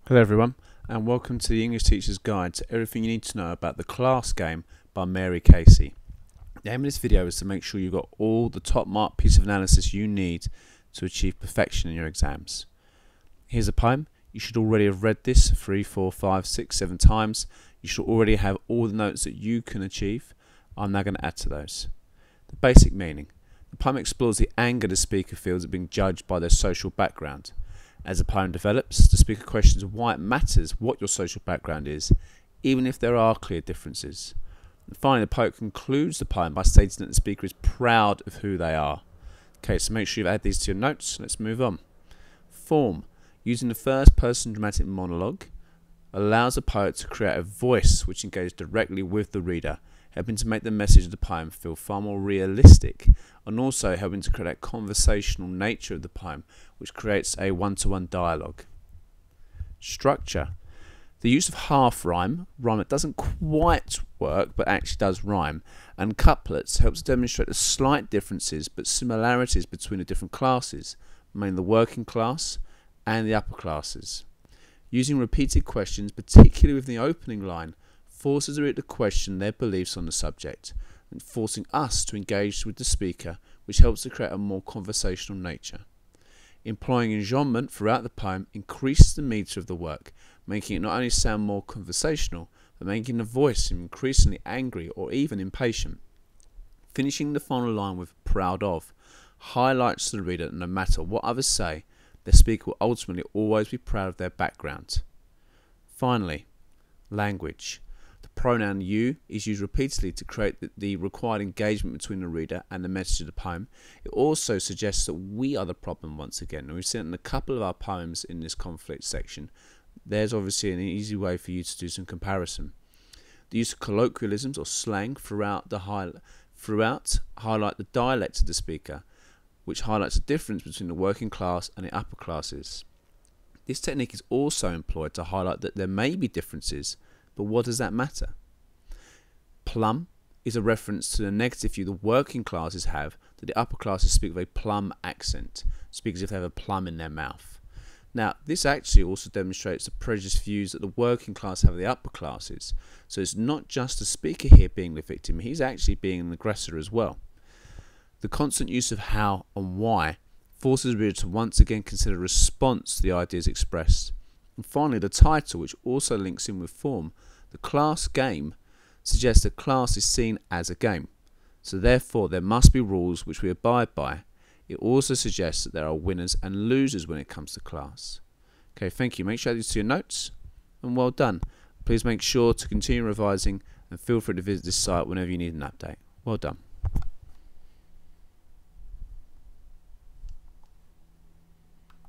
Hello everyone, and welcome to the English Teacher's Guide to everything you need to know about the class game by Mary Casey. The aim of this video is to make sure you've got all the top mark piece of analysis you need to achieve perfection in your exams. Here's a poem. You should already have read this 3, 4, 5, 6, 7 times. You should already have all the notes that you can achieve. I'm now going to add to those. The basic meaning. The poem explores the anger the speaker feels at being judged by their social background. As the poem develops, the speaker questions why it matters what your social background is, even if there are clear differences. And finally, the poet concludes the poem by stating that the speaker is proud of who they are. Okay, so make sure you've added these to your notes. Let's move on. Form. Using the first person dramatic monologue allows the poet to create a voice which engages directly with the reader, helping to make the message of the poem feel far more realistic, and also helping to create a conversational nature of the poem, which creates a one-to-one dialogue. Structure. The use of half rhyme that doesn't quite work but actually does rhyme, and couplets helps demonstrate the slight differences but similarities between the different classes, mainly the working class and the upper classes. Using repeated questions, particularly with the opening line, forces the reader to question their beliefs on the subject, and forcing us to engage with the speaker, which helps to create a more conversational nature. Employing enjambment throughout the poem increases the meter of the work, making it not only sound more conversational, but making the voice seem increasingly angry or even impatient. Finishing the final line with proud of highlights to the reader that no matter what others say, the speaker will ultimately always be proud of their background. Finally, language. The pronoun you is used repeatedly to create the required engagement between the reader and the message of the poem. It also suggests that we are the problem once again, and we've seen it in a couple of our poems in this conflict section. There's obviously an easy way for you to do some comparison. The use of colloquialisms or slang throughout highlight the dialect of the speaker, which highlights the difference between the working class and the upper classes. This technique is also employed to highlight that there may be differences, but what does that matter? Plum is a reference to the negative view the working classes have that the upper classes speak with a plum accent, speak as if they have a plum in their mouth. Now, this actually also demonstrates the prejudiced views that the working class have of the upper classes. So it's not just the speaker here being the victim, he's actually being an aggressor as well. The constant use of how and why forces the reader to once again consider a response to the ideas expressed. And finally, the title, which also links in with form, the class game, suggests that class is seen as a game. So therefore, there must be rules which we abide by. It also suggests that there are winners and losers when it comes to class. Okay, thank you. Make sure you add these to your notes, and well done. Please make sure to continue revising, and feel free to visit this site whenever you need an update. Well done.